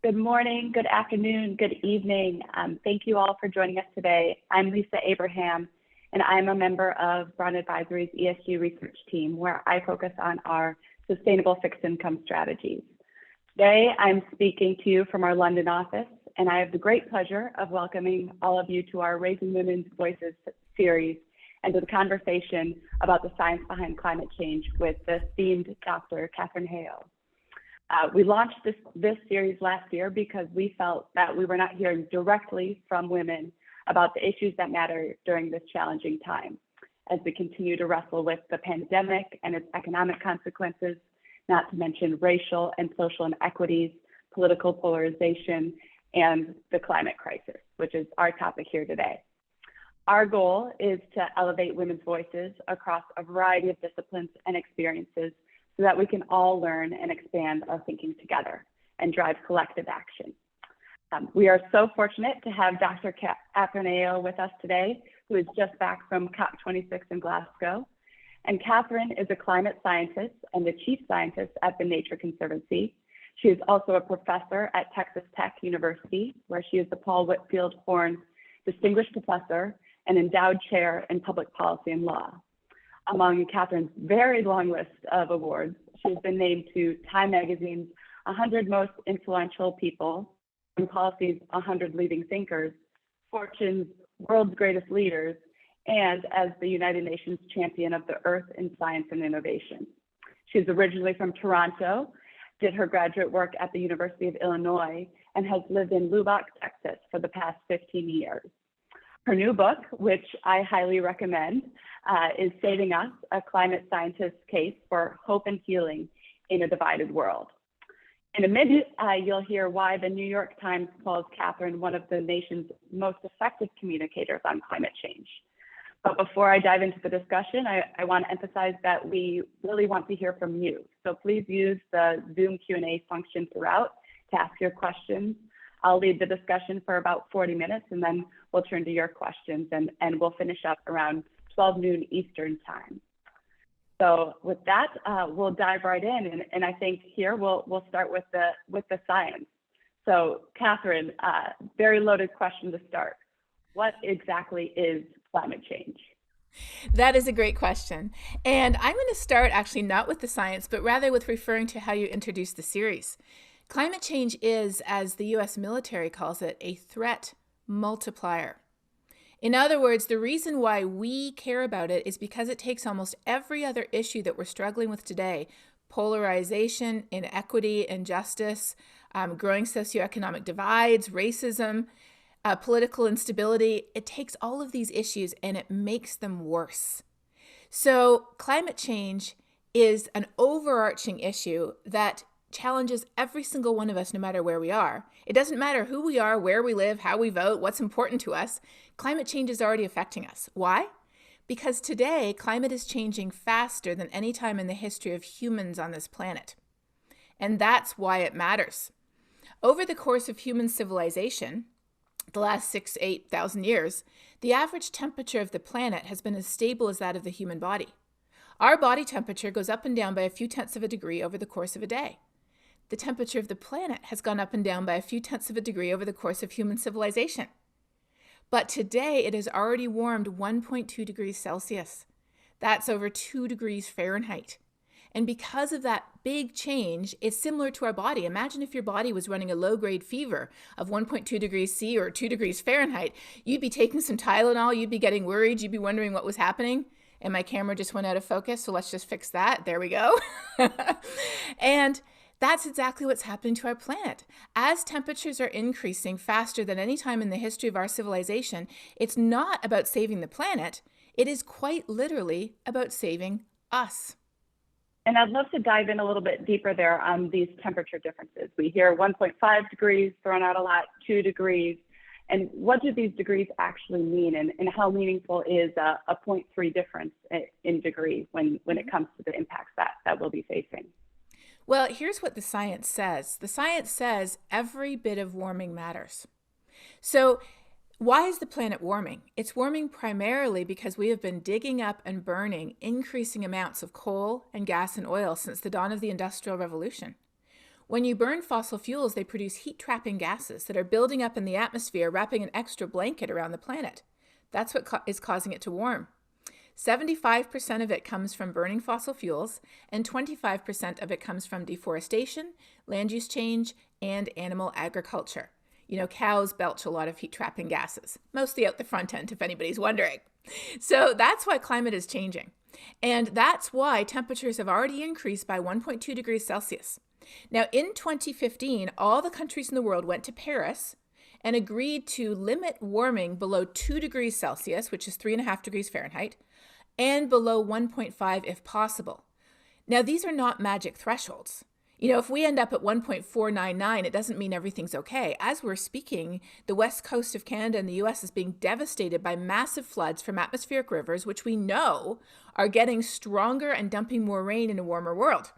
Good morning, good afternoon, good evening. Thank you all for joining us today. I'm Lisa Abraham, and I'm a member of Brown Advisory's ESG research team, where I focus on our sustainable fixed income strategies. Today, I'm speaking to you from our London office, and I have the great pleasure of welcoming all of you to our Raising Women's Voices series and to the conversation about the science behind climate change with the esteemed Dr. Katharine Hayhoe. We launched this series last year because we felt that we were not hearing directly from women about the issues that matter during this challenging time, as we continue to wrestle with the pandemic and its economic consequences, not to mention racial and social inequities, political polarization, and the climate crisis, which is our topic here today. Our goal is to elevate women's voices across a variety of disciplines and experiences so that we can all learn and expand our thinking together and drive collective action. We are so fortunate to have Dr. Katharine Hayhoe with us today, who is just back from COP26 in Glasgow. And Katharine is a climate scientist and the chief scientist at the Nature Conservancy. She is also a professor at Texas Tech University, where she is the Paul Whitfield Horn Distinguished Professor and Endowed Chair in Public Policy and Law. Among Katharine's very long list of awards, she's been named to Time Magazine's 100 Most Influential People, and Policy's 100 Leading Thinkers, Fortune's World's Greatest Leaders, and as the United Nations Champion of the Earth in Science and Innovation. She's originally from Toronto, did her graduate work at the University of Illinois, and has lived in Lubbock, Texas for the past 15 years. Her new book, which I highly recommend, is Saving Us, a climate scientist's case for hope and healing in a divided world. In a minute, you'll hear why the New York Times calls Katharine one of the nation's most effective communicators on climate change. But before I dive into the discussion, I want to emphasize that we really want to hear from you. So please use the Zoom Q&A function throughout to ask your questions. I'll lead the discussion for about 40 minutes, and then we'll turn to your questions, and we'll finish up around 12 noon Eastern time. So with that, we'll dive right in, and I think here we'll start with the science. So Katharine, very loaded question to start. What exactly is climate change? That is a great question. And I'm going to start actually not with the science, but rather with referring to how you introduced the series. Climate change is, as the US military calls it, a threat multiplier. In other words, the reason why we care about it is because it takes almost every other issue that we're struggling with today, polarization, inequity, injustice, growing socioeconomic divides, racism, political instability. It takes all of these issues and it makes them worse. So climate change is an overarching issue that challenges every single one of us, no matter where we are. It doesn't matter who we are, where we live, how we vote, what's important to us. Climate change is already affecting us. Why? Because today, climate is changing faster than any time in the history of humans on this planet. And that's why it matters. Over the course of human civilization, the last 6,000 to 8,000 years, the average temperature of the planet has been as stable as that of the human body. Our body temperature goes up and down by a few tenths of a degree over the course of a day. The temperature of the planet has gone up and down by a few tenths of a degree over the course of human civilization. But today it has already warmed 1.2 degrees Celsius. That's over 2 degrees Fahrenheit. And because of that big change, it's similar to our body. Imagine if your body was running a low-grade fever of 1.2 degrees C or 2 degrees Fahrenheit. You'd be taking some Tylenol, you'd be getting worried, you'd be wondering what was happening. And my camera just went out of focus, so let's just fix that. There we go. And that's exactly what's happening to our planet. As temperatures are increasing faster than any time in the history of our civilization, it's not about saving the planet. It is quite literally about saving us. And I'd love to dive in a little bit deeper there on these temperature differences. We hear 1.5 degrees thrown out a lot, 2 degrees. And what do these degrees actually mean? And how meaningful is a 0.3 difference in degree when it comes to the impacts that we'll be facing? Well, here's what the science says. The science says every bit of warming matters. So why is the planet warming? It's warming primarily because we have been digging up and burning increasing amounts of coal and gas and oil since the dawn of the Industrial Revolution. When you burn fossil fuels, they produce heat-trapping gases that are building up in the atmosphere, wrapping an extra blanket around the planet. That's what is causing it to warm. 75% of it comes from burning fossil fuels, and 25% of it comes from deforestation, land use change, and animal agriculture. You know, cows belch a lot of heat-trapping gases, mostly out the front end, if anybody's wondering. So that's why climate is changing. And that's why temperatures have already increased by 1.2 degrees Celsius. Now, in 2015, all the countries in the world went to Paris and agreed to limit warming below 2 degrees Celsius, which is 3.5 degrees Fahrenheit, and below 1.5 if possible. Now, these are not magic thresholds. You know, if we end up at 1.499, it doesn't mean everything's okay. As we're speaking, the west coast of Canada and the US is being devastated by massive floods from atmospheric rivers, which we know are getting stronger and dumping more rain in a warmer world.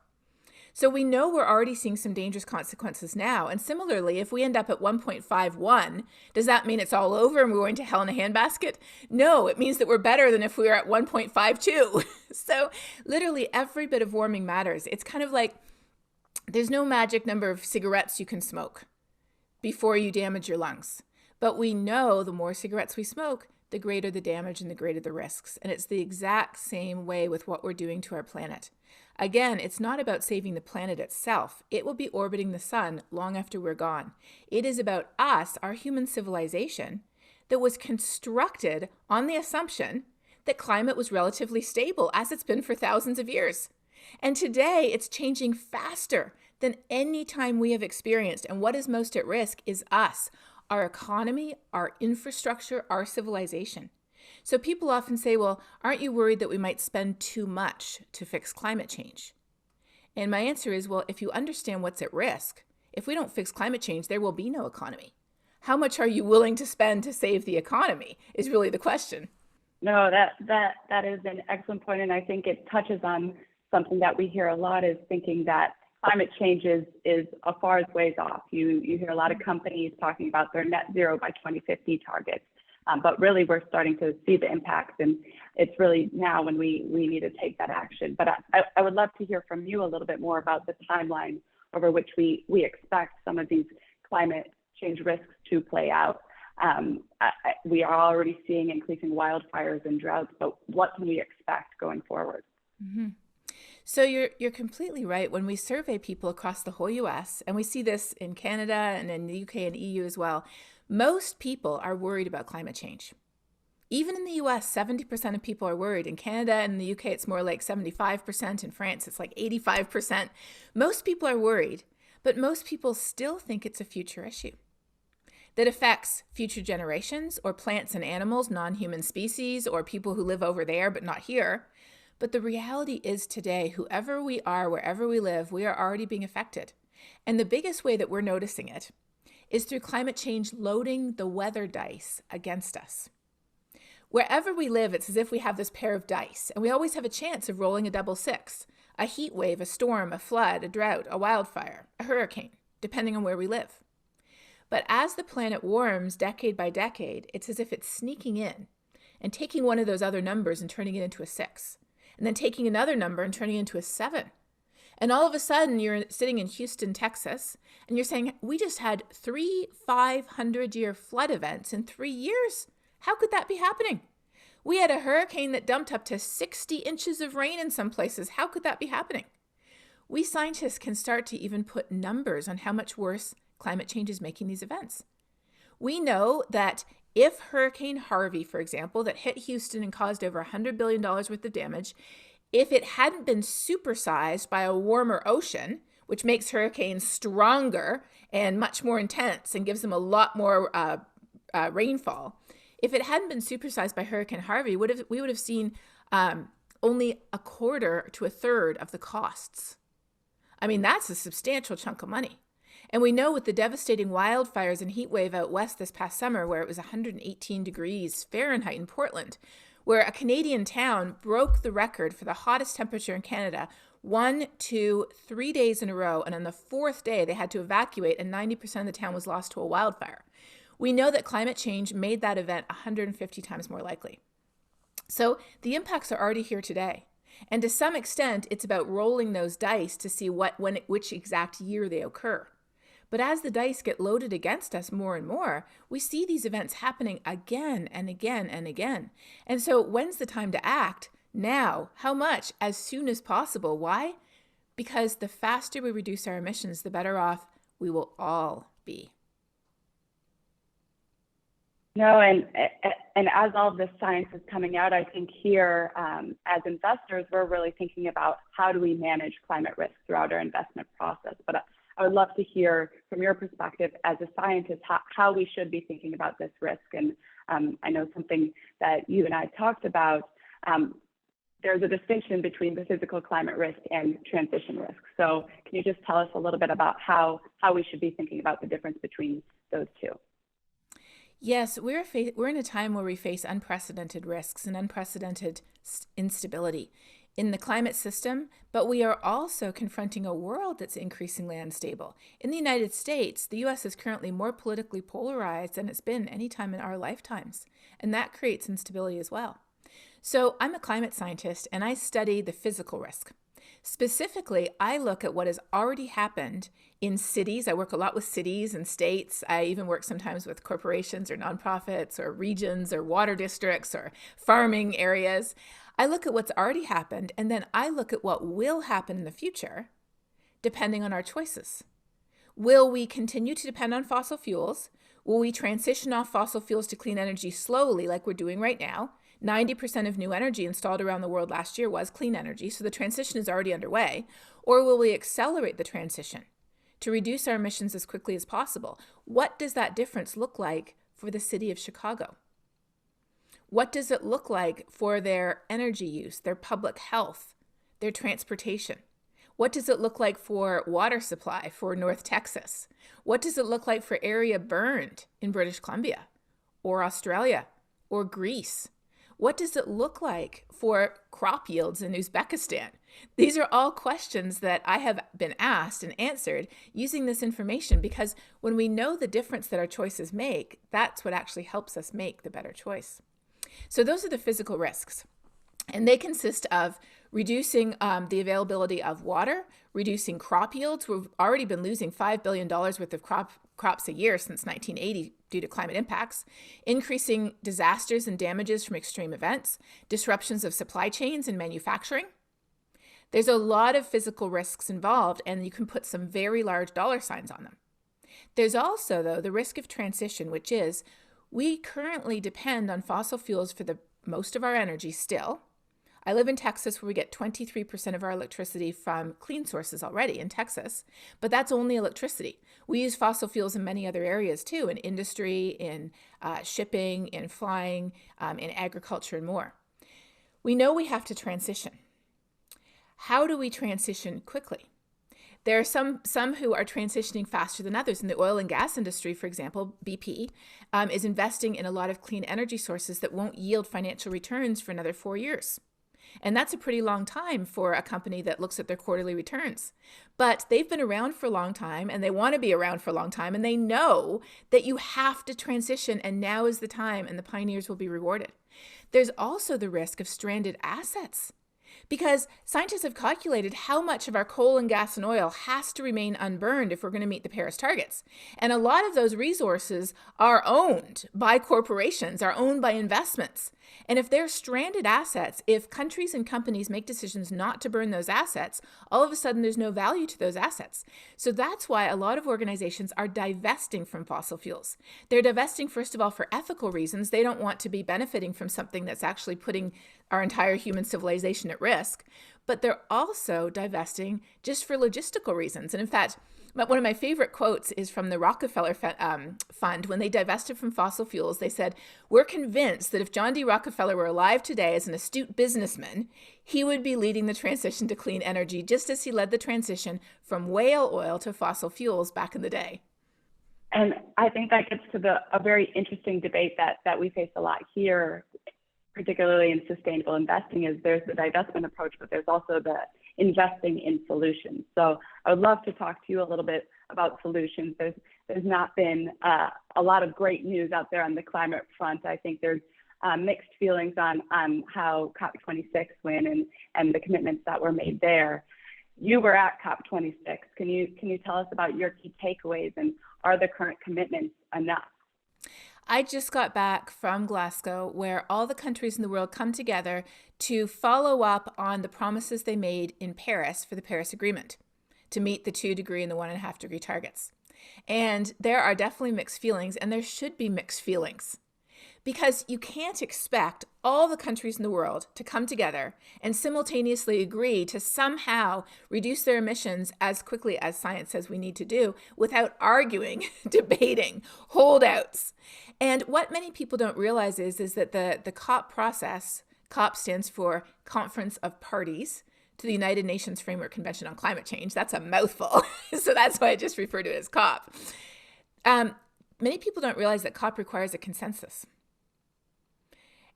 So we know we're already seeing some dangerous consequences now. And similarly, if we end up at 1.51, does that mean it's all over and we're going to hell in a handbasket? No, it means that we're better than if we were at 1.52. So literally every bit of warming matters. It's kind of like there's no magic number of cigarettes you can smoke before you damage your lungs. But we know the more cigarettes we smoke, the greater the damage and the greater the risks. And it's the exact same way with what we're doing to our planet. Again, it's not about saving the planet itself. It will be orbiting the sun long after we're gone. It is about us, our human civilization, that was constructed on the assumption that climate was relatively stable, as it's been for thousands of years. And today, it's changing faster than any time we have experienced. And what is most at risk is us, our economy, our infrastructure, our civilization. So people often say, well, aren't you worried that we might spend too much to fix climate change? And my answer is, well, if you understand what's at risk, if we don't fix climate change, there will be no economy. How much are you willing to spend to save the economy is really the question. No, that is an excellent point, and I think it touches on something that we hear a lot, is thinking that climate change is a far ways off. You hear a lot of companies talking about their net zero by 2050 targets, but really we're starting to see the impacts, and it's really now when we need to take that action. But I would love to hear from you a little bit more about the timeline over which we expect some of these climate change risks to play out. We are already seeing increasing wildfires and droughts, but what can we expect going forward? Mm-hmm. So you're completely right. When we survey people across the whole US, and we see this in Canada and in the UK and EU as well, most people are worried about climate change. Even in the US, 70% of people are worried. In Canada and in the UK, it's more like 75%. In France, it's like 85%. Most people are worried, but most people still think it's a future issue that affects future generations or plants and animals, non-human species, or people who live over there but not here. But the reality is today, whoever we are, wherever we live, we are already being affected. And the biggest way that we're noticing it is through climate change loading the weather dice against us. Wherever we live, it's as if we have this pair of dice, and we always have a chance of rolling a double six, a heat wave, a storm, a flood, a drought, a wildfire, a hurricane, depending on where we live. But as the planet warms decade by decade, it's as if it's sneaking in and taking one of those other numbers and turning it into a 6. And then taking another number and turning it into a 7. And all of a sudden, you're sitting in Houston, Texas, and you're saying, we just had 3 500-year flood events in 3 years. How could that be happening? We had a hurricane that dumped up to 60 inches of rain in some places. How could that be happening? We scientists can start to even put numbers on how much worse climate change is making these events. We know that if Hurricane Harvey, for example, that hit Houston and caused over $100 billion worth of damage, if it hadn't been supersized by a warmer ocean, which makes hurricanes stronger and much more intense and gives them a lot more rainfall, if it hadn't been supersized by Hurricane Harvey, we would have seen only a quarter to a third of the costs. I mean, that's a substantial chunk of money. And we know with the devastating wildfires and heat wave out west this past summer, where it was 118 degrees Fahrenheit in Portland, where a Canadian town broke the record for the hottest temperature in Canada 1, 2, 3 days in a row. And on the 4th day, they had to evacuate, and 90% of the town was lost to a wildfire. We know that climate change made that event 150 times more likely. So the impacts are already here today. And to some extent, it's about rolling those dice to see which exact year they occur. But as the dice get loaded against us more and more, we see these events happening again and again and again. And so when's the time to act? Now. How much? As soon as possible. Why? Because the faster we reduce our emissions, the better off we will all be. No, and as all of this science is coming out, I think here, as investors, we're really thinking about how do we manage climate risk throughout our investment process. But I would love to hear from your perspective as a scientist how we should be thinking about this risk. And I know something that you and I talked about, there's a distinction between the physical climate risk and transition risk. So can you just tell us a little bit about how we should be thinking about the difference between those two? Yes, we're in a time where we face unprecedented risks and unprecedented instability in the climate system, but we are also confronting a world that's increasingly unstable. In the United States, the U.S. is currently more politically polarized than it's been any time in our lifetimes, and that creates instability as well. So I'm a climate scientist, and I study the physical risk. Specifically, I look at what has already happened in cities. I work a lot with cities and states. I even work sometimes with corporations or nonprofits or regions or water districts or farming areas. I look at what's already happened, and then I look at what will happen in the future, depending on our choices. Will we continue to depend on fossil fuels? Will we transition off fossil fuels to clean energy slowly, like we're doing right now? 90% of new energy installed around the world last year was clean energy, so the transition is already underway. Or will we accelerate the transition to reduce our emissions as quickly as possible? What does that difference look like for the city of Chicago? What does it look like for their energy use, their public health, their transportation? What does it look like for water supply for North Texas? What does it look like for area burned in British Columbia or Australia or Greece? What does it look like for crop yields in Uzbekistan? These are all questions that I have been asked and answered using this information, because when we know the difference that our choices make, that's what actually helps us make the better choice. So those are the physical risks, and they consist of reducing the availability of water, reducing crop yields. We've already been losing $5 billion worth of crops a year since 1980 due to climate impacts, increasing disasters and damages from extreme events, disruptions of supply chains and manufacturing. There's a lot of physical risks involved, and you can put some very large dollar signs on them. There's also, though, the risk of transition, which is we currently depend on fossil fuels for the most of our energy still. I live in Texas, where we get 23% of our electricity from clean sources already in Texas, but that's only electricity. We use fossil fuels in many other areas too, in industry, in shipping, in flying, in agriculture, and more. We know we have to transition. How do we transition quickly? There are some who are transitioning faster than others. In the oil and gas industry, for example, BP is investing in a lot of clean energy sources that won't yield financial returns for another 4 years. And that's a pretty long time for a company that looks at their quarterly returns. But they've been around for a long time, and they want to be around for a long time, and they know that you have to transition, and now is the time, and the pioneers will be rewarded. There's also the risk of stranded assets, because scientists have calculated how much of our coal and gas and oil has to remain unburned if we're going to meet the Paris targets. And a lot of those resources are owned by corporations, are owned by investments. And if they're stranded assets, if countries and companies make decisions not to burn those assets, all of a sudden there's no value to those assets. So that's why a lot of organizations are divesting from fossil fuels. They're divesting, first of all, for ethical reasons. They don't want to be benefiting from something that's actually putting our entire human civilization at risk. But they're also divesting just for logistical reasons. And in fact, one of my favorite quotes is from the Rockefeller Fund. When they divested from fossil fuels, they said, "We're convinced that if John D. Rockefeller were alive today as an astute businessman, he would be leading the transition to clean energy, just as he led the transition from whale oil to fossil fuels back in the day." And I think that gets to a very interesting debate that we face a lot here, particularly in sustainable investing, is there's the divestment approach, but there's also the investing in solutions. So I would love to talk to you a little bit about solutions. There's not been a lot of great news out there on the climate front. I think there's mixed feelings on how COP26 went and the commitments that were made there. You were at COP26. Can you tell us about your key takeaways, and are the current commitments enough? I just got back from Glasgow, where all the countries in the world come together to follow up on the promises they made in Paris for the Paris Agreement to meet the 2 degree and the 1.5 degree targets. And there are definitely mixed feelings, and there should be mixed feelings. Because you can't expect all the countries in the world to come together and simultaneously agree to somehow reduce their emissions as quickly as science says we need to do without arguing, debating, holdouts. And what many people don't realize is that the COP process, COP stands for Conference of Parties to the United Nations Framework Convention on Climate Change. That's a mouthful. So that's why I just refer to it as COP. Many people don't realize that COP requires a consensus.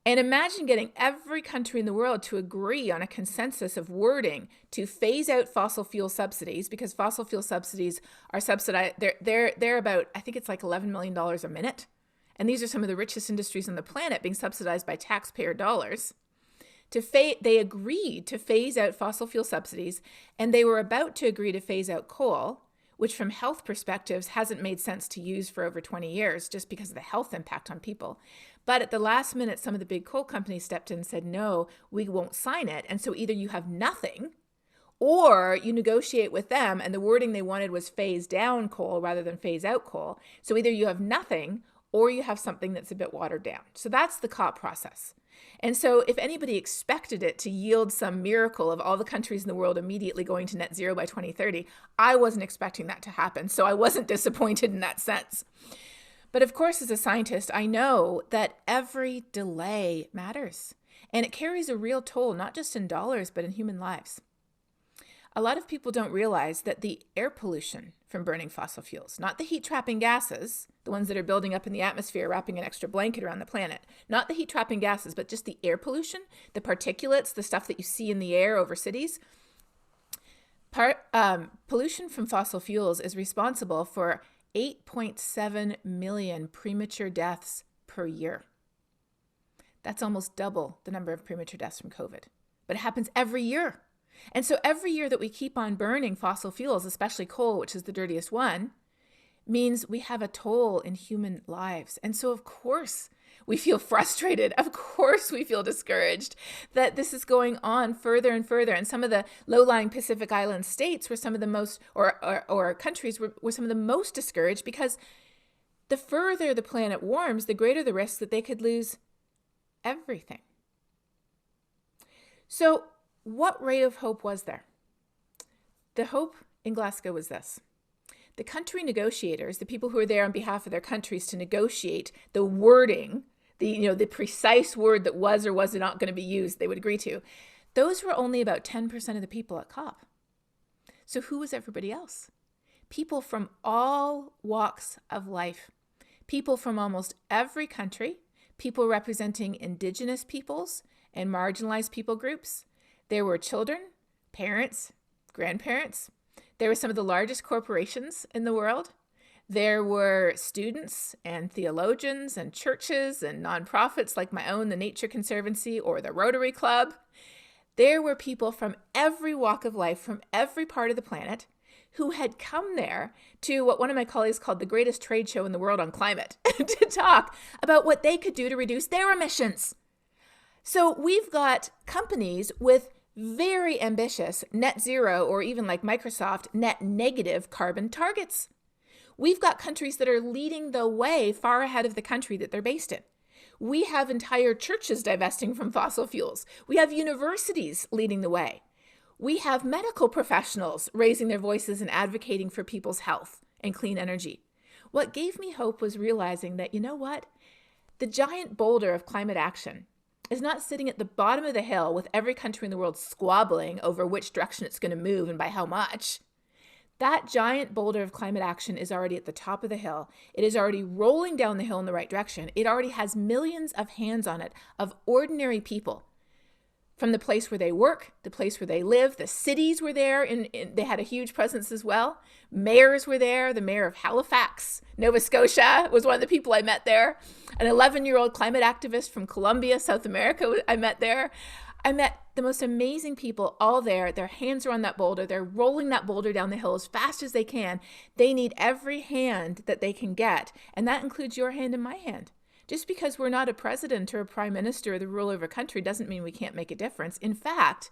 And imagine getting every country in the world to agree on a consensus of wording to phase out fossil fuel subsidies, because fossil fuel subsidies are subsidized. They're about, I think it's like $11 million a minute. And these are some of the richest industries on the planet being subsidized by taxpayer dollars. They agreed to phase out fossil fuel subsidies, and they were about to agree to phase out coal, which from health perspectives hasn't made sense to use for over 20 years just because of the health impact on people. But at the last minute, some of the big coal companies stepped in and said, no, we won't sign it. And so either you have nothing or you negotiate with them, and the wording they wanted was phase down coal rather than phase out coal. So either you have nothing or you have something that's a bit watered down. So that's the COP process. And so if anybody expected it to yield some miracle of all the countries in the world immediately going to net zero by 2030, I wasn't expecting that to happen. So I wasn't disappointed in that sense. But of course, as a scientist, I know that every delay matters. And it carries a real toll, not just in dollars, but in human lives. A lot of people don't realize that the air pollution from burning fossil fuels, not the heat-trapping gases, the ones that are building up in the atmosphere, wrapping an extra blanket around the planet, not the heat-trapping gases, but just the air pollution, the particulates, the stuff that you see in the air over cities. Pollution from fossil fuels is responsible for 8.7 million premature deaths per year. That's almost double the number of premature deaths from COVID. But it happens every year. And so every year that we keep on burning fossil fuels, especially coal, which is the dirtiest one, means we have a toll in human lives. And so of course we feel frustrated. Of course we feel discouraged that this is going on further and further. And some of the low-lying Pacific Island states were some of the most, or countries were some of the most discouraged, because the further the planet warms, the greater the risk that they could lose everything. So what ray of hope was there? The hope in Glasgow was this. The country negotiators, the people who were there on behalf of their countries to negotiate the wording, the precise word that was or was not going to be used, they would agree to, those were only about 10% of the people at COP. So who was everybody else? People from all walks of life, people from almost every country, people representing indigenous peoples and marginalized people groups. There were children, parents, grandparents. There were some of the largest corporations in the world. There were students and theologians and churches and nonprofits like my own, the Nature Conservancy or the Rotary Club. There were people from every walk of life, from every part of the planet, who had come there to what one of my colleagues called the greatest trade show in the world on climate to talk about what they could do to reduce their emissions. So we've got companies with very ambitious net zero, or even like Microsoft, net negative carbon targets. We've got countries that are leading the way far ahead of the country that they're based in. We have entire churches divesting from fossil fuels. We have universities leading the way. We have medical professionals raising their voices and advocating for people's health and clean energy. What gave me hope was realizing that, you know what? The giant boulder of climate action is not sitting at the bottom of the hill with every country in the world squabbling over which direction it's going to move and by how much. That giant boulder of climate action is already at the top of the hill. It is already rolling down the hill in the right direction. It already has millions of hands on it, of ordinary people from the place where they work, the place where they live. The cities were there, and they had a huge presence as well. Mayors were there. The mayor of Halifax, Nova Scotia, was one of the people I met there. An 11-year-old climate activist from Colombia, South America, I met there. I met the most amazing people all there. Their hands are on that boulder. They're rolling that boulder down the hill as fast as they can. They need every hand that they can get, and that includes your hand and my hand. Just because we're not a president or a prime minister or the ruler of a country doesn't mean we can't make a difference. In fact,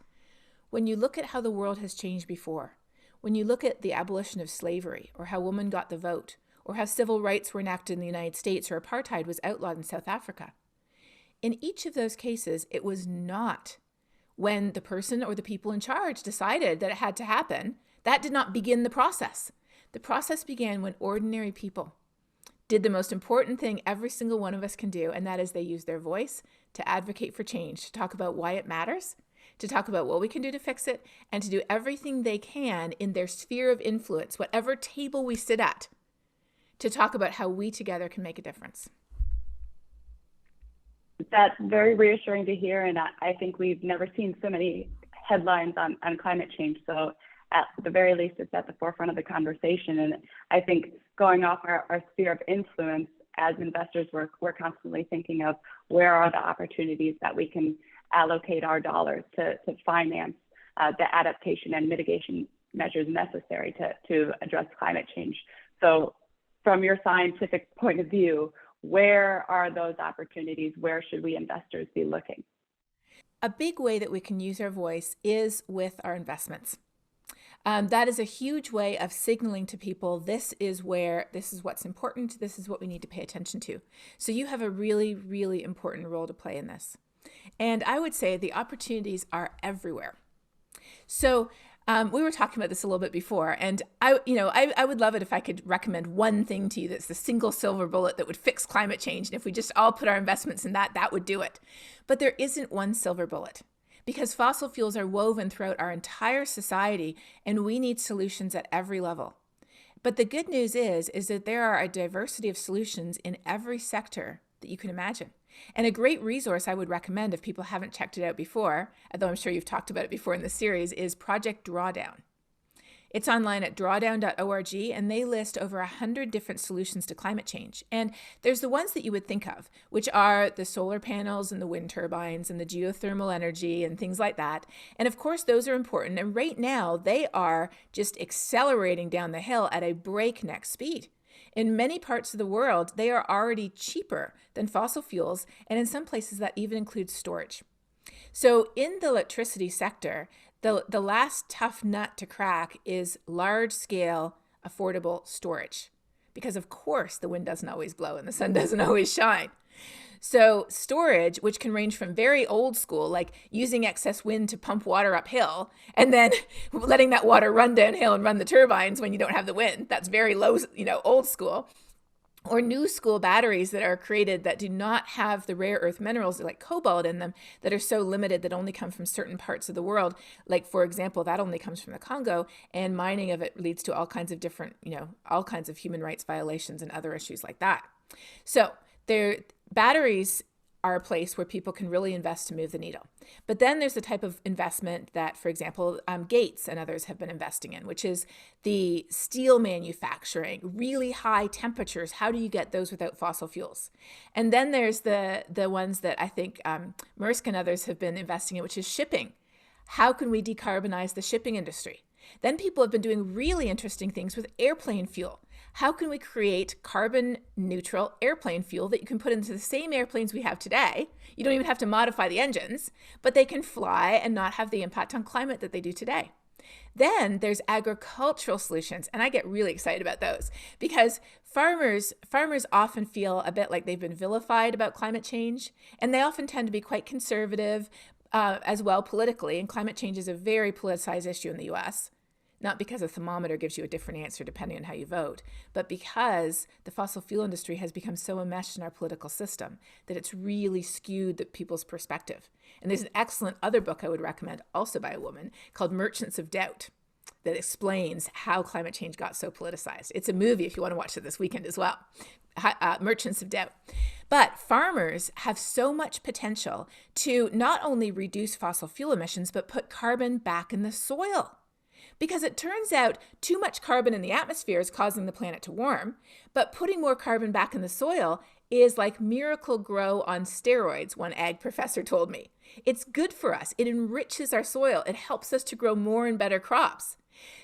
when you look at how the world has changed before, when you look at the abolition of slavery, or how women got the vote, or how civil rights were enacted in the United States, or apartheid was outlawed in South Africa, in each of those cases, it was not when the person or the people in charge decided that it had to happen. That did not begin the process. The process began when ordinary people did the most important thing every single one of us can do, and that is they use their voice to advocate for change, to talk about why it matters, to talk about what we can do to fix it, and to do everything they can in their sphere of influence, whatever table we sit at, to talk about how we together can make a difference. That's very reassuring to hear, and I think we've never seen so many headlines on climate change. So at the very least, it's at the forefront of the conversation. And I think going off our sphere of influence, as investors, we're constantly thinking of where are the opportunities that we can allocate our dollars to finance the adaptation and mitigation measures necessary to address climate change. So from your scientific point of view, where are those opportunities? Where should we investors be looking? A big way that we can use our voice is with our investments. That is a huge way of signaling to people, this is what's important, this is what we need to pay attention to. So you have a really, really important role to play in this. And I would say the opportunities are everywhere. So we were talking about this a little bit before, and I would love it if I could recommend one thing to you that's the single silver bullet that would fix climate change. And if we just all put our investments in that would do it. But there isn't one silver bullet, because fossil fuels are woven throughout our entire society, and we need solutions at every level. But the good news is that there are a diversity of solutions in every sector that you can imagine. And a great resource I would recommend if people haven't checked it out before, although I'm sure you've talked about it before in the series, is Project Drawdown. It's online at drawdown.org, and they list over 100 different solutions to climate change. And there's the ones that you would think of, which are the solar panels and the wind turbines and the geothermal energy and things like that. And of course, those are important. And right now, they are just accelerating down the hill at a breakneck speed. In many parts of the world, they are already cheaper than fossil fuels, and in some places that even includes storage. So in the electricity sector, the last tough nut to crack is large-scale, affordable storage. Because of course the wind doesn't always blow and the sun doesn't always shine. So storage, which can range from very old school, like using excess wind to pump water uphill, and then letting that water run downhill and run the turbines when you don't have the wind. That's very low, old school. Or new school batteries that are created that do not have the rare earth minerals like cobalt in them, that are so limited that only come from certain parts of the world. Like, for example, that only comes from the Congo, and mining of it leads to all kinds of different, all kinds of human rights violations and other issues like that. So batteries are a place where people can really invest to move the needle. But then there's the type of investment that, for example, Gates and others have been investing in, which is the steel manufacturing, really high temperatures. How do you get those without fossil fuels? And then there's the ones that I think Maersk and others have been investing in, which is shipping. How can we decarbonize the shipping industry? Then people have been doing really interesting things with airplane fuel. How can we create carbon neutral airplane fuel that you can put into the same airplanes we have today? You don't even have to modify the engines, but they can fly and not have the impact on climate that they do today. Then there's agricultural solutions, and I get really excited about those because farmers often feel a bit like they've been vilified about climate change, and they often tend to be quite conservative as well politically, and climate change is a very politicized issue in the US. Not because a thermometer gives you a different answer depending on how you vote, but because the fossil fuel industry has become so enmeshed in our political system that it's really skewed people's perspective. And there's an excellent other book I would recommend, also by a woman, called Merchants of Doubt. that explains how climate change got so politicized. It's a movie if you want to watch it this weekend as well, Merchants of Doubt. But farmers have so much potential to not only reduce fossil fuel emissions, but put carbon back in the soil. Because it turns out too much carbon in the atmosphere is causing the planet to warm, but putting more carbon back in the soil is like Miracle Grow on steroids, one ag professor told me. It's good for us. It enriches our soil. It helps us to grow more and better crops.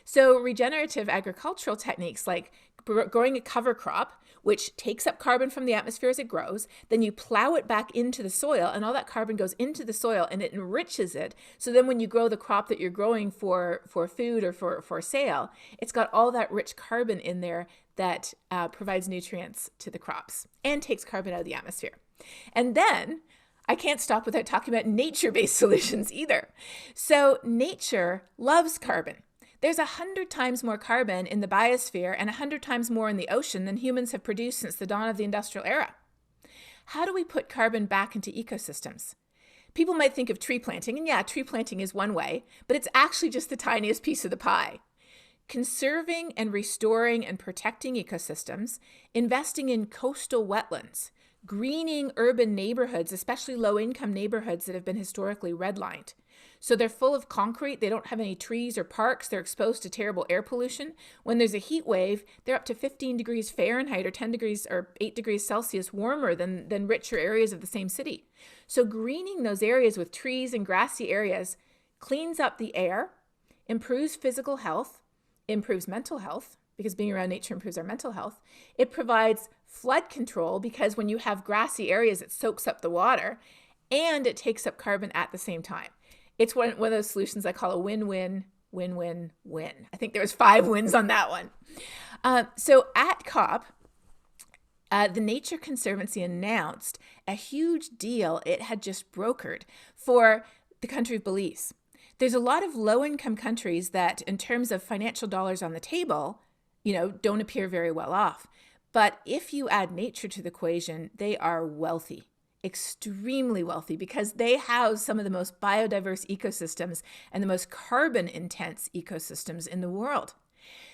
So regenerative agricultural techniques like growing a cover crop, which takes up carbon from the atmosphere as it grows, then you plow it back into the soil, and all that carbon goes into the soil and it enriches it. So then when you grow the crop that you're growing for food or for sale, it's got all that rich carbon in there that provides nutrients to the crops and takes carbon out of the atmosphere. And then I can't stop without talking about nature-based solutions either. So nature loves carbon. There's 100 times more carbon in the biosphere and 100 times more in the ocean than humans have produced since the dawn of the industrial era. How do we put carbon back into ecosystems? People might think of tree planting, and yeah, tree planting is one way, but it's actually just the tiniest piece of the pie. Conserving and restoring and protecting ecosystems, investing in coastal wetlands, greening urban neighborhoods, especially low-income neighborhoods that have been historically redlined. So they're full of concrete, they don't have any trees or parks, they're exposed to terrible air pollution. When there's a heat wave, they're up to 15 degrees Fahrenheit or 10 degrees or 8 degrees Celsius warmer than richer areas of the same city. So greening those areas with trees and grassy areas cleans up the air, improves physical health, improves mental health, because being around nature improves our mental health. It provides flood control because when you have grassy areas, it soaks up the water and it takes up carbon at the same time. It's one of those solutions I call a win-win, win-win-win. I think there was 5 wins on that one. So at COP, the Nature Conservancy announced a huge deal it had just brokered for the country of Belize. There's a lot of low-income countries that, in terms of financial dollars on the table, don't appear very well off. But if you add nature to the equation, they are wealthy, extremely wealthy, because they house some of the most biodiverse ecosystems and the most carbon-intense ecosystems in the world.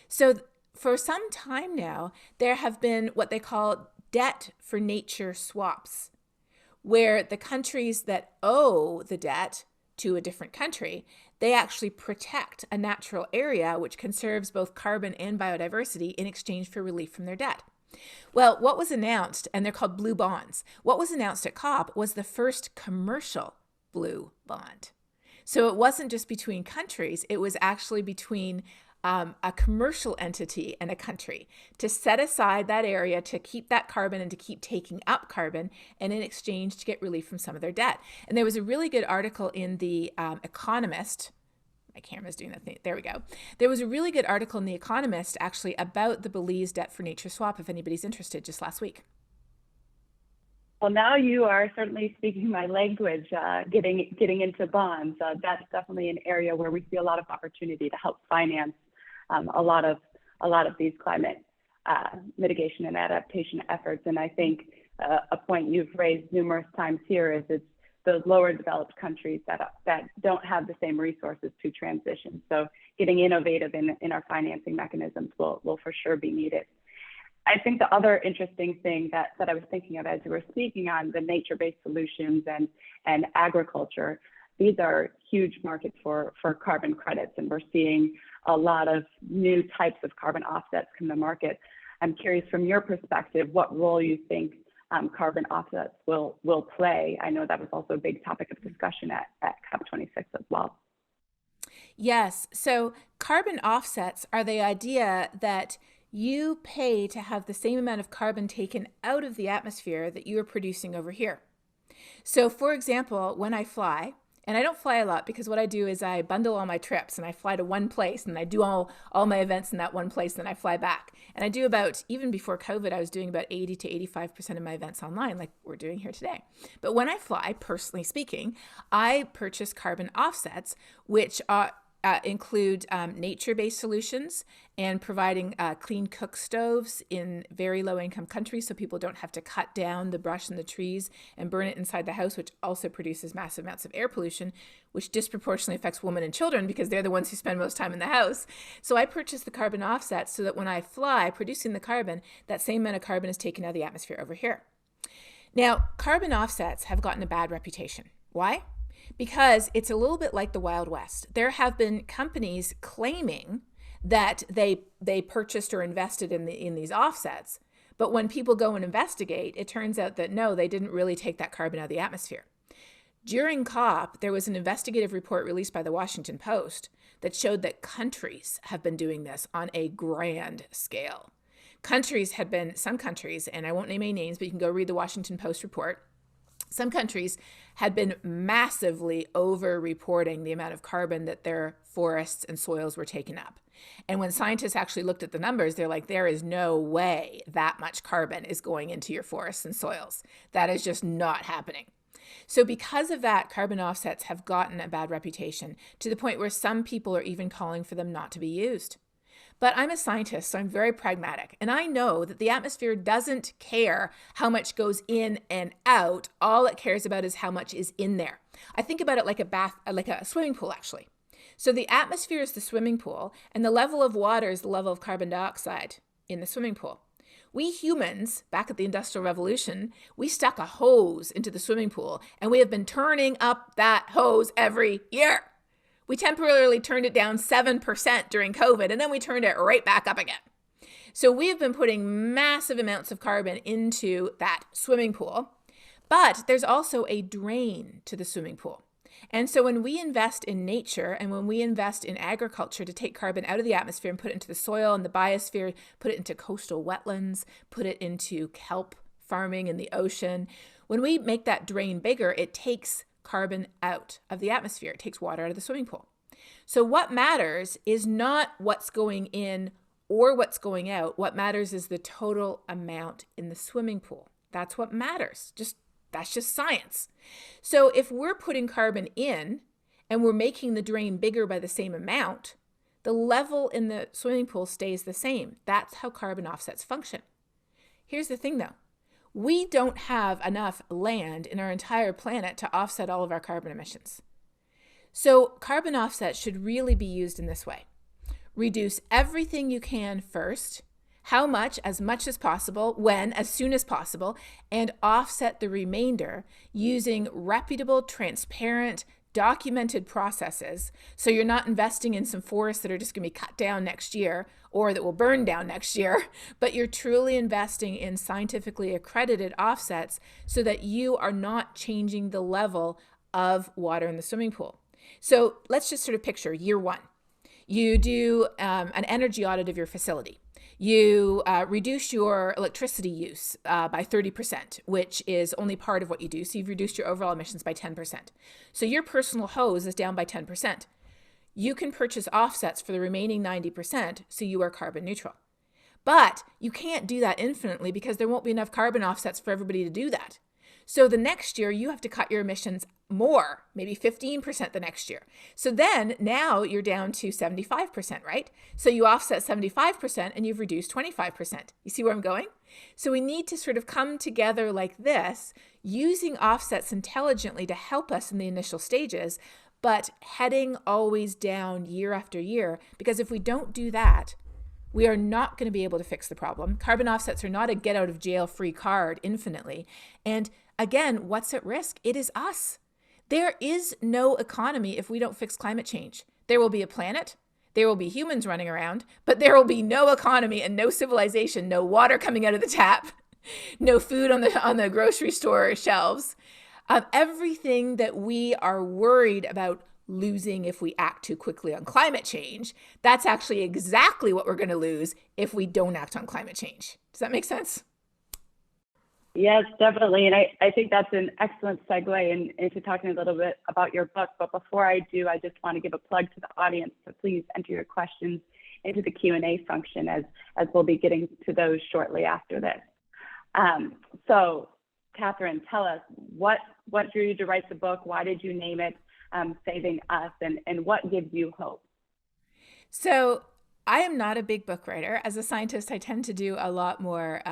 So for some time now, there have been what they call debt for nature swaps, where the countries that owe the debt to a different country, they actually protect a natural area which conserves both carbon and biodiversity in exchange for relief from their debt. Well, what was announced, and they're called blue bonds, what was announced at COP was the first commercial blue bond. So it wasn't just between countries, it was actually between a commercial entity and a country to set aside that area to keep that carbon and to keep taking up carbon, and in exchange to get relief from some of their debt. And there was a really good article in The Economist. My camera's doing that thing. There we go. There was a really good article in The Economist actually about the Belize debt for nature swap, if anybody's interested, just last week. Well, now you are certainly speaking my language, getting into bonds. That's definitely an area where we see a lot of opportunity to help finance a lot of these climate mitigation and adaptation efforts. And I think a point you've raised numerous times here is it's those lower developed countries that don't have the same resources to transition. So getting innovative in our financing mechanisms will for sure be needed. I think the other interesting thing that I was thinking of as you were speaking on the nature-based solutions and agriculture, these are huge markets for carbon credits, and we're seeing a lot of new types of carbon offsets come to market. I'm curious from your perspective, what role you think carbon offsets will play. I know that was also a big topic of discussion at COP26 as well. Yes, so carbon offsets are the idea that you pay to have the same amount of carbon taken out of the atmosphere that you are producing over here. So for example, when I fly, and I don't fly a lot because what I do is I bundle all my trips and I fly to one place and I do all my events in that one place and I fly back. And I do about, even before COVID, I was doing about 80 to 85% of my events online like we're doing here today. But when I fly, personally speaking, I purchase carbon offsets, which include nature-based solutions and providing clean cook stoves in very low-income countries so people don't have to cut down the brush and the trees and burn it inside the house, which also produces massive amounts of air pollution, which disproportionately affects women and children because they're the ones who spend most time in the house. So I purchased the carbon offsets so that when I fly producing the carbon, that same amount of carbon is taken out of the atmosphere over here. Now, carbon offsets have gotten a bad reputation. Why? Because it's a little bit like the Wild West. There have been companies claiming that they purchased or invested in these offsets, but when people go and investigate, it turns out that no, they didn't really take that carbon out of the atmosphere. During COP, there was an investigative report released by the Washington Post that showed that countries have been doing this on a grand scale. Some countries, and I won't name any names, but you can go read the Washington Post report. Some countries had been massively over-reporting the amount of carbon that their forests and soils were taking up. And when scientists actually looked at the numbers, they're like, there is no way that much carbon is going into your forests and soils. That is just not happening. So because of that, carbon offsets have gotten a bad reputation to the point where some people are even calling for them not to be used. But I'm a scientist, so I'm very pragmatic. And I know that the atmosphere doesn't care how much goes in and out. All it cares about is how much is in there. I think about it like a swimming pool, actually. So the atmosphere is the swimming pool, and the level of water is the level of carbon dioxide in the swimming pool. We humans, back at the Industrial Revolution, we stuck a hose into the swimming pool, and we have been turning up that hose every year. We temporarily turned it down 7% during COVID, and then we turned it right back up again. So we have been putting massive amounts of carbon into that swimming pool, but there's also a drain to the swimming pool. And so when we invest in nature and when we invest in agriculture to take carbon out of the atmosphere and put it into the soil and the biosphere, put it into coastal wetlands, put it into kelp farming in the ocean, when we make that drain bigger, it takes carbon out of the atmosphere. It takes water out of the swimming pool. So what matters is not what's going in or what's going out. What matters is the total amount in the swimming pool. That's what matters. That's just science. So if we're putting carbon in and we're making the drain bigger by the same amount, the level in the swimming pool stays the same. That's how carbon offsets function. Here's the thing though. We don't have enough land in our entire planet to offset all of our carbon emissions. So carbon offsets should really be used in this way. Reduce everything you can first, how much as possible, when, as soon as possible, and offset the remainder using reputable, transparent, documented processes. So you're not investing in some forests that are just going to be cut down next year or that will burn down next year, but you're truly investing in scientifically accredited offsets so that you are not changing the level of water in the swimming pool. So let's just sort of picture year one. You do an energy audit of your facility. You reduce your electricity use by 30%, which is only part of what you do. So you've reduced your overall emissions by 10%. So your personal hose is down by 10%. You can purchase offsets for the remaining 90%, so you are carbon neutral. But you can't do that infinitely because there won't be enough carbon offsets for everybody to do that. So the next year, you have to cut your emissions more, maybe 15% the next year. So then now you're down to 75%, right? So you offset 75% and you've reduced 25%. You see where I'm going? So we need to sort of come together like this, using offsets intelligently to help us in the initial stages, but heading always down year after year, because if we don't do that, we are not going to be able to fix the problem. Carbon offsets are not a get out of jail free card infinitely. And again, what's at risk? It is us. There is no economy if we don't fix climate change. There will be a planet, there will be humans running around, but there will be no economy and no civilization, no water coming out of the tap, no food on the grocery store shelves. Everything that we are worried about losing if we act too quickly on climate change, that's actually exactly what we're going to lose if we don't act on climate change. Does that make sense? Yes, definitely. And I think that's an excellent segue into talking a little bit about your book. But before I do, I just want to give a plug to the audience. So please enter your questions into the Q&A function as we'll be getting to those shortly after this. So Katharine, tell us what drew you to write the book? Why did you name it Saving Us? And what gives you hope? So I am not a big book writer. As a scientist, I tend to do a lot more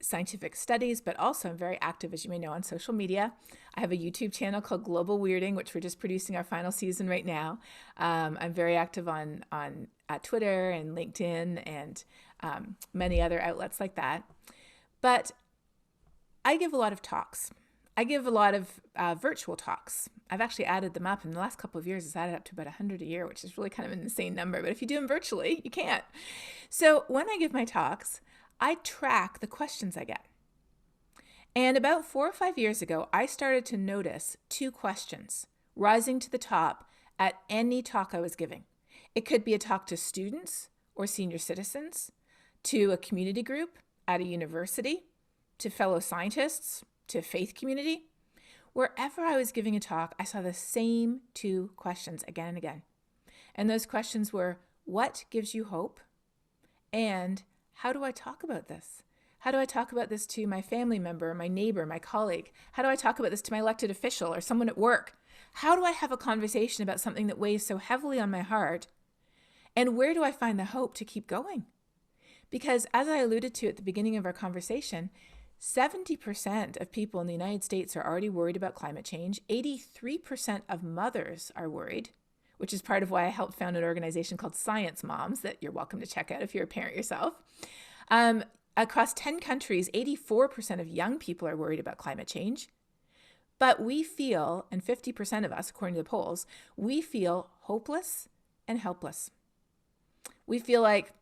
scientific studies, but also I'm very active, as you may know, on social media. I have a YouTube channel called Global Weirding, which we're just producing our final season right now. I'm very active on Twitter and LinkedIn and many other outlets like that. But I give a lot of talks. I give a lot of virtual talks. I've actually added them up in the last couple of years. It's added up to about 100 a year, which is really kind of an insane number. But if you do them virtually, you can't. So when I give my talks, I track the questions I get. And about 4 or 5 years ago, I started to notice 2 questions rising to the top at any talk I was giving. It could be a talk to students or senior citizens, to a community group at a university, to fellow scientists, to faith community. Wherever I was giving a talk, I saw the same 2 questions again and again. And those questions were, what gives you hope? And how do I talk about this? How do I talk about this to my family member, my neighbor, my colleague? How do I talk about this to my elected official or someone at work? How do I have a conversation about something that weighs so heavily on my heart? And where do I find the hope to keep going? Because as I alluded to at the beginning of our conversation, 70% of people in the United States are already worried about climate change. 83% of mothers are worried, which is part of why I helped found an organization called Science Moms that you're welcome to check out if you're a parent yourself. Across 10 countries, 84% of young people are worried about climate change. But we feel, and 50% of us, according to the polls, we feel hopeless and helpless. We feel like,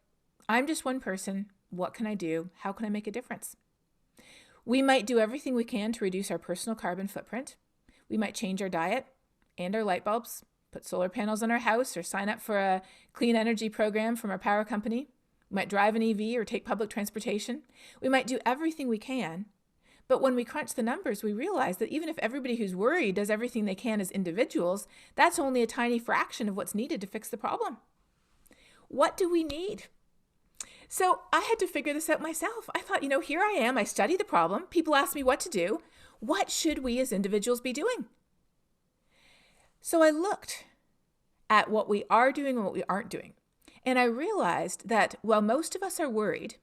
I'm just one person. What can I do? How can I make a difference? We might do everything we can to reduce our personal carbon footprint. We might change our diet and our light bulbs, put solar panels on our house, or sign up for a clean energy program from our power company. We might drive an EV or take public transportation. We might do everything we can. But when we crunch the numbers, we realize that even if everybody who's worried does everything they can as individuals, that's only a tiny fraction of what's needed to fix the problem. What do we need? So I had to figure this out myself. I thought, here I am. I study the problem. People ask me what to do. What should we as individuals be doing? So I looked at what we are doing and what we aren't doing. And I realized that while most of us are worried,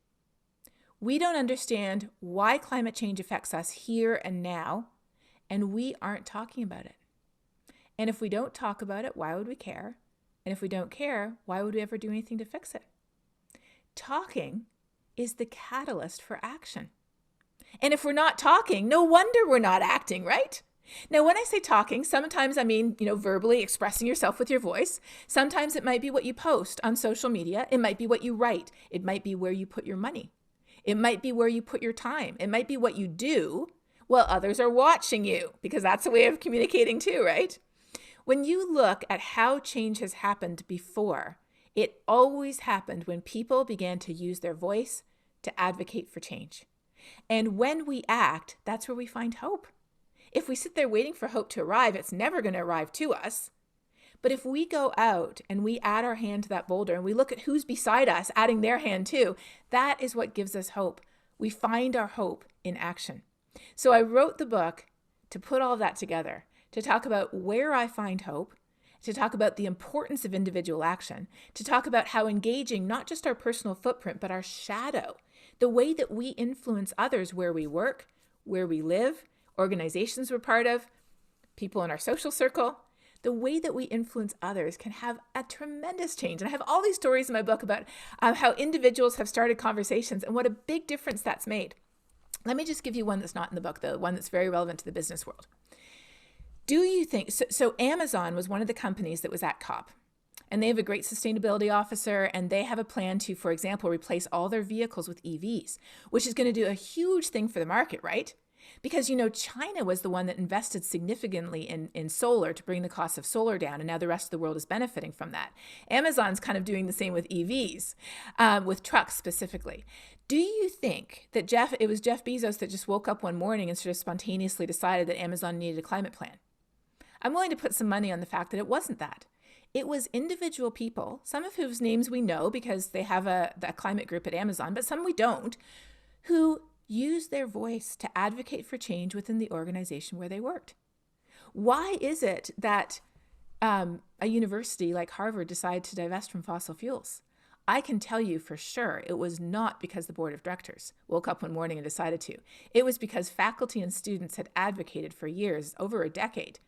we don't understand why climate change affects us here and now, and we aren't talking about it. And if we don't talk about it, why would we care? And if we don't care, why would we ever do anything to fix it? Talking is the catalyst for action. And if we're not talking, no wonder we're not acting, right? Now, when I say talking, sometimes I mean, verbally expressing yourself with your voice. Sometimes it might be what you post on social media. It might be what you write. It might be where you put your money. It might be where you put your time. It might be what you do while others are watching you, because that's a way of communicating too, right? When you look at how change has happened before, it always happened when people began to use their voice to advocate for change. And when we act, that's where we find hope. If we sit there waiting for hope to arrive, it's never going to arrive to us. But if we go out and we add our hand to that boulder and we look at who's beside us, adding their hand too, that is what gives us hope. We find our hope in action. So I wrote the book to put all of that together, to talk about where I find hope, to talk about the importance of individual action, to talk about how engaging not just our personal footprint, but our shadow, the way that we influence others where we work, where we live, organizations we're part of, people in our social circle, the way that we influence others can have a tremendous change. And I have all these stories in my book about how individuals have started conversations and what a big difference that's made. Let me just give you one that's not in the book, though, one that's very relevant to the business world. Do you think, so Amazon was one of the companies that was at COP, and they have a great sustainability officer, and they have a plan to, for example, replace all their vehicles with EVs, which is going to do a huge thing for the market, right? Because, China was the one that invested significantly in solar to bring the cost of solar down, and now the rest of the world is benefiting from that. Amazon's kind of doing the same with EVs, with trucks specifically. Do you think that it was Jeff Bezos that just woke up one morning and sort of spontaneously decided that Amazon needed a climate plan? I'm willing to put some money on the fact that it wasn't that. It was individual people, some of whose names we know because they have a climate group at Amazon, but some we don't, who used their voice to advocate for change within the organization where they worked. Why is it that a university like Harvard decide to divest from fossil fuels? I can tell you for sure it was not because the board of directors woke up one morning and decided to. It was because faculty and students had advocated for years, over a decade,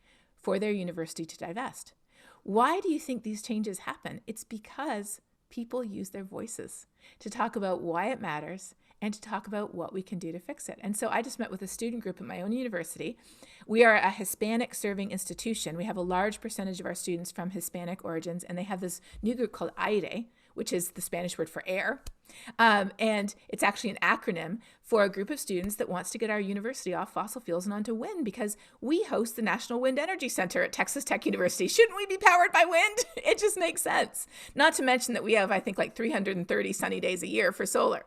for their university to divest. Why do you think these changes happen? It's because people use their voices to talk about why it matters and to talk about what we can do to fix it. And so I just met with a student group at my own university. We are a Hispanic serving institution. We have a large percentage of our students from Hispanic origins, and they have this new group called AIRE, which is the Spanish word for air. And it's actually an acronym for a group of students that wants to get our university off fossil fuels and onto wind, because we host the National Wind Energy Center at Texas Tech University. Shouldn't we be powered by wind? It just makes sense. Not to mention that we have, I think, like 330 sunny days a year for solar.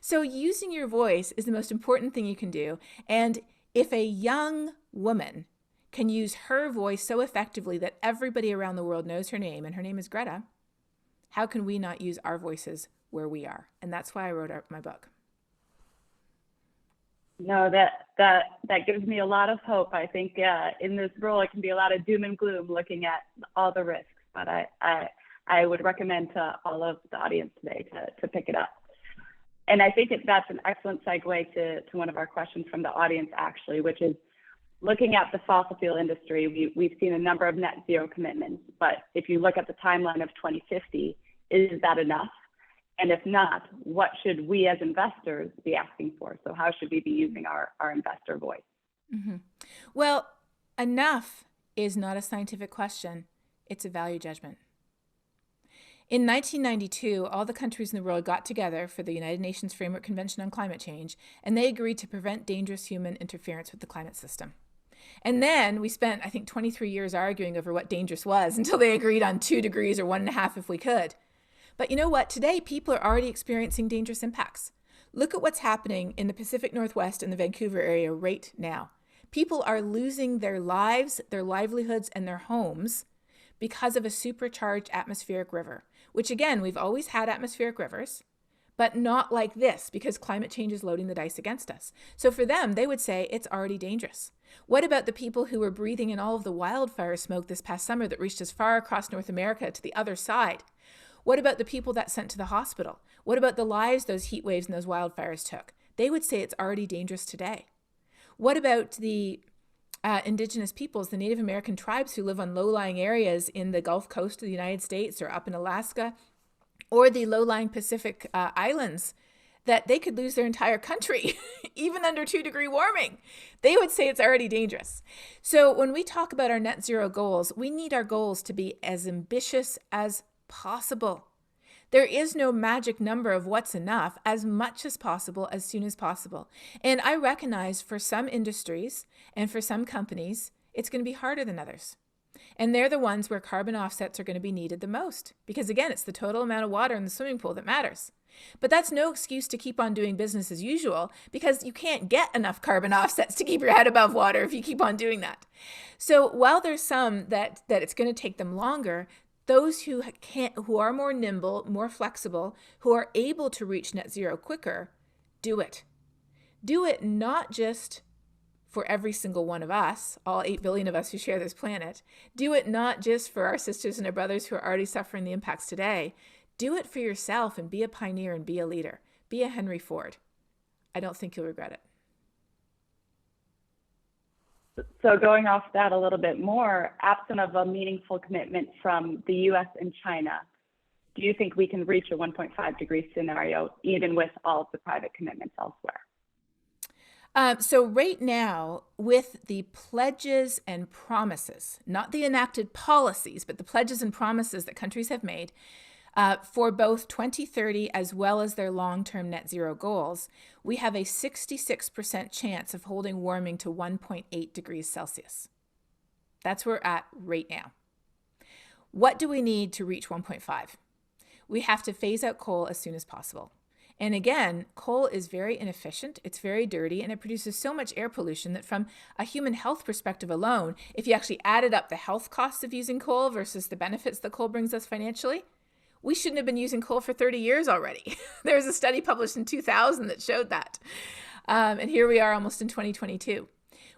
So using your voice is the most important thing you can do. And if a young woman can use her voice so effectively that everybody around the world knows her name, and her name is Greta, how can we not use our voices where we are? And that's why I wrote my book. No, that gives me a lot of hope. I think in this role, it can be a lot of doom and gloom looking at all the risks, but I would recommend to all of the audience today to pick it up. And I think that's an excellent segue to one of our questions from the audience, actually, which is looking at the fossil fuel industry. We've seen a number of net zero commitments, but if you look at the timeline of 2050, is that enough? And if not, what should we as investors be asking for? So how should we be using our investor voice? Mm-hmm. Well, enough is not a scientific question. It's a value judgment. In 1992, all the countries in the world got together for the United Nations Framework Convention on Climate Change, and they agreed to prevent dangerous human interference with the climate system. And then we spent, I think, 23 years arguing over what dangerous was until they agreed on 2 degrees or 1.5 if we could. But you know what? Today, people are already experiencing dangerous impacts. Look at what's happening in the Pacific Northwest and the Vancouver area right now. People are losing their lives, their livelihoods, and their homes because of a supercharged atmospheric river, which again, we've always had atmospheric rivers, but not like this, because climate change is loading the dice against us. So for them, they would say it's already dangerous. What about the people who were breathing in all of the wildfire smoke this past summer that reached as far across North America to the other side? What about the people that sent to the hospital? What about the lives those heat waves and those wildfires took? They would say it's already dangerous today. What about the indigenous peoples, the Native American tribes who live on low-lying areas in the Gulf Coast of the United States or up in Alaska, or the low-lying Pacific islands, that they could lose their entire country, even under 2-degree warming? They would say it's already dangerous. So when we talk about our net zero goals, we need our goals to be as ambitious as possible. There is no magic number of what's enough. As much as possible, as soon as possible. And I recognize for some industries and for some companies, it's going to be harder than others. And they're the ones where carbon offsets are going to be needed the most. Because again, it's the total amount of water in the swimming pool that matters. But that's no excuse to keep on doing business as usual, because you can't get enough carbon offsets to keep your head above water if you keep on doing that. So while there's some that it's going to take them longer, those who are more nimble, more flexible, who are able to reach net zero quicker, do it. Do it not just for every single one of us, all 8 billion of us who share this planet. Do it not just for our sisters and our brothers who are already suffering the impacts today. Do it for yourself and be a pioneer and be a leader. Be a Henry Ford. I don't think you'll regret it. So going off that a little bit more, absent of a meaningful commitment from the US and China, do you think we can reach a 1.5 degree scenario even with all of the private commitments elsewhere? So right now, with the pledges and promises, not the enacted policies, but the pledges and promises that countries have made for both 2030 as well as their long-term net zero goals, we have a 66% chance of holding warming to 1.8 degrees Celsius. That's where we're at right now. What do we need to reach 1.5? We have to phase out coal as soon as possible. And again, coal is very inefficient, it's very dirty, and it produces so much air pollution that from a human health perspective alone, if you actually added up the health costs of using coal versus the benefits that coal brings us financially, we shouldn't have been using coal for 30 years already. There was a study published in 2000 that showed that. And here we are almost in 2022.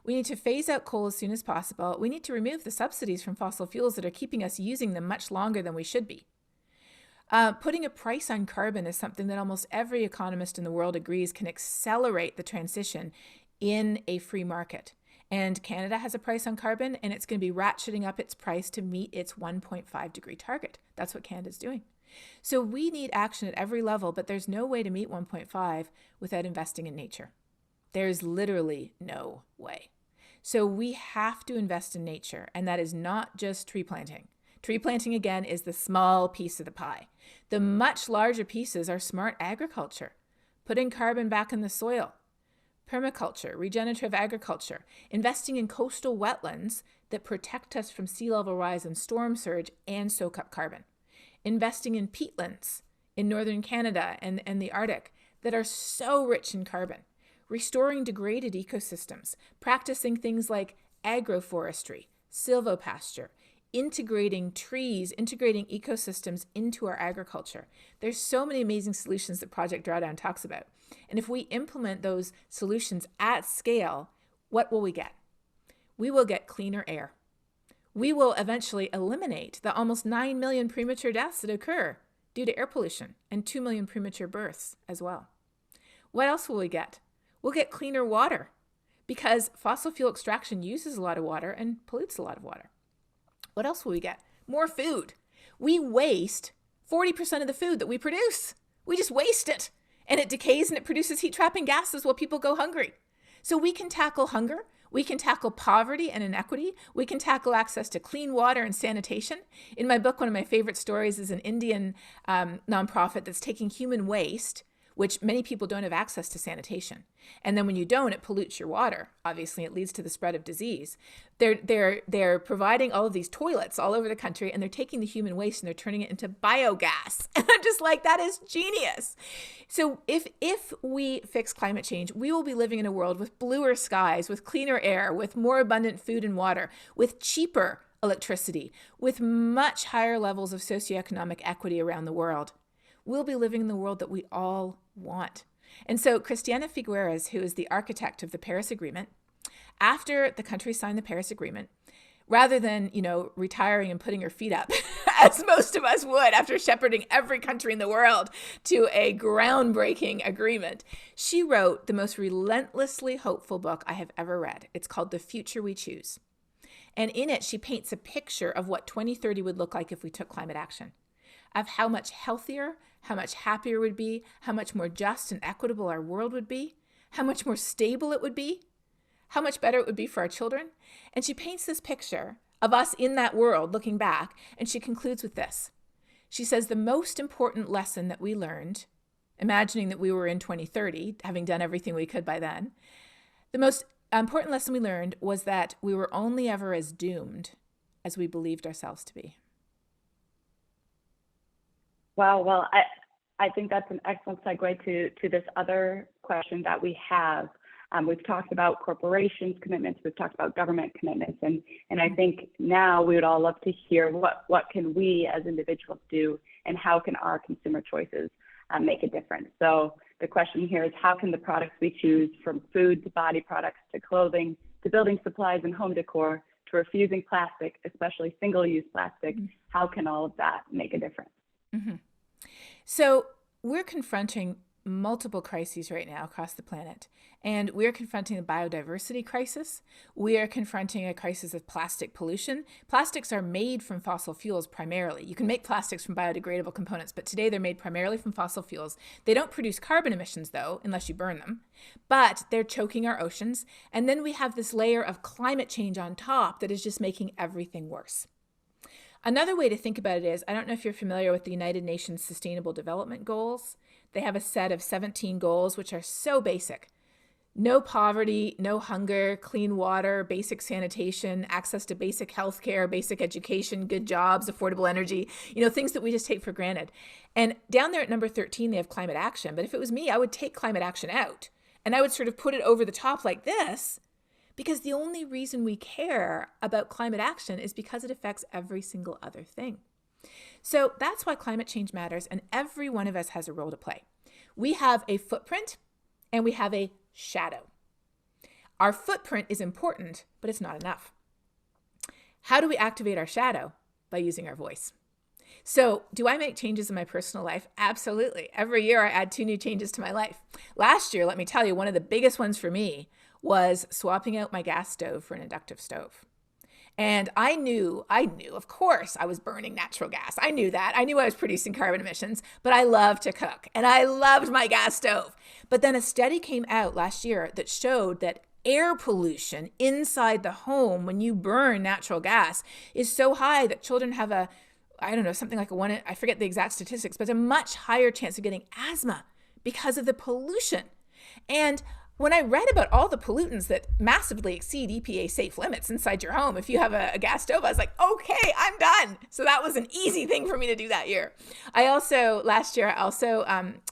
We need to phase out coal as soon as possible. We need to remove the subsidies from fossil fuels that are keeping us using them much longer than we should be. Putting a price on carbon is something that almost every economist in the world agrees can accelerate the transition in a free market. And Canada has a price on carbon, and it's going to be ratcheting up its price to meet its 1.5 degree target. That's what Canada's doing. So we need action at every level, but there's no way to meet 1.5 without investing in nature. There's literally no way. So we have to invest in nature, and that is not just tree planting. Tree planting, again, is the small piece of the pie. The much larger pieces are smart agriculture, putting carbon back in the soil, permaculture, regenerative agriculture, investing in coastal wetlands that protect us from sea level rise and storm surge and soak up carbon, investing in peatlands in northern Canada and the Arctic that are so rich in carbon, restoring degraded ecosystems, practicing things like agroforestry, silvopasture, integrating trees, integrating ecosystems into our agriculture. There's so many amazing solutions that Project Drawdown talks about. And if we implement those solutions at scale, what will we get? We will get cleaner air. We will eventually eliminate the almost 9 million premature deaths that occur due to air pollution and 2 million premature births as well. What else will we get? We'll get cleaner water because fossil fuel extraction uses a lot of water and pollutes a lot of water. What else will we get? More food. We waste 40% of the food that we produce. We just waste it. And it decays and it produces heat-trapping gases while people go hungry. So we can tackle hunger. We can tackle poverty and inequity. We can tackle access to clean water and sanitation. In my book, one of my favorite stories is an Indian nonprofit that's taking human waste, which many people don't have access to sanitation. And then when you don't, it pollutes your water. Obviously, it leads to the spread of disease. They're providing all of these toilets all over the country, and they're taking the human waste and they're turning it into biogas. And I'm just like, that is genius. So if we fix climate change, we will be living in a world with bluer skies, with cleaner air, with more abundant food and water, with cheaper electricity, with much higher levels of socioeconomic equity around the world. We'll be living in the world that we all want. And so Christiana Figueres, who is the architect of the Paris Agreement, after the country signed the Paris Agreement, rather than, retiring and putting her feet up, as most of us would after shepherding every country in the world to a groundbreaking agreement, she wrote the most relentlessly hopeful book I have ever read. It's called The Future We Choose. And in it, she paints a picture of what 2030 would look like if we took climate action, of how much healthier, how much happier it would be, how much more just and equitable our world would be, how much more stable it would be, how much better it would be for our children. And she paints this picture of us in that world looking back, and she concludes with this. She says the most important lesson that we learned, imagining that we were in 2030, having done everything we could by then, the most important lesson we learned was that we were only ever as doomed as we believed ourselves to be. Wow, well, I think that's an excellent segue to this other question that we have. We've talked about corporations' commitments, we've talked about government commitments, and I think now we would all love to hear what can we as individuals do, and how can our consumer choices make a difference. So the question here is, how can the products we choose, from food to body products to clothing to building supplies and home decor to refusing plastic, especially single-use plastic, how can all of that make a difference? Mm-hmm. So we're confronting multiple crises right now across the planet, and we're confronting a biodiversity crisis. We are confronting a crisis of plastic pollution. Plastics are made from fossil fuels primarily. You can make plastics from biodegradable components, but today they're made primarily from fossil fuels. They don't produce carbon emissions, though, unless you burn them, but they're choking our oceans. And then we have this layer of climate change on top that is just making everything worse. Another way to think about it is, I don't know if you're familiar with the United Nations Sustainable Development Goals. They have a set of 17 goals, which are so basic. No poverty, no hunger, clean water, basic sanitation, access to basic healthcare, basic education, good jobs, affordable energy, things that we just take for granted. And down there at number 13, they have climate action. But if it was me, I would take climate action out, and I would sort of put it over the top like this, because the only reason we care about climate action is because it affects every single other thing. So that's why climate change matters, and every one of us has a role to play. We have a footprint and we have a shadow. Our footprint is important, but it's not enough. How do we activate our shadow? By using our voice. So do I make changes in my personal life? Absolutely. Every year I add 2 new changes to my life. Last year, let me tell you, one of the biggest ones for me was swapping out my gas stove for an inductive stove. And I knew, of course, I was burning natural gas. I knew that. I knew I was producing carbon emissions, but I love to cook and I loved my gas stove. But then a study came out last year that showed that air pollution inside the home when you burn natural gas is so high that children have something like I forget the exact statistics, but a much higher chance of getting asthma because of the pollution. And when I read about all the pollutants that massively exceed EPA safe limits inside your home, if you have a gas stove, I was like, okay, I'm done. So that was an easy thing for me to do that year. Last year, I also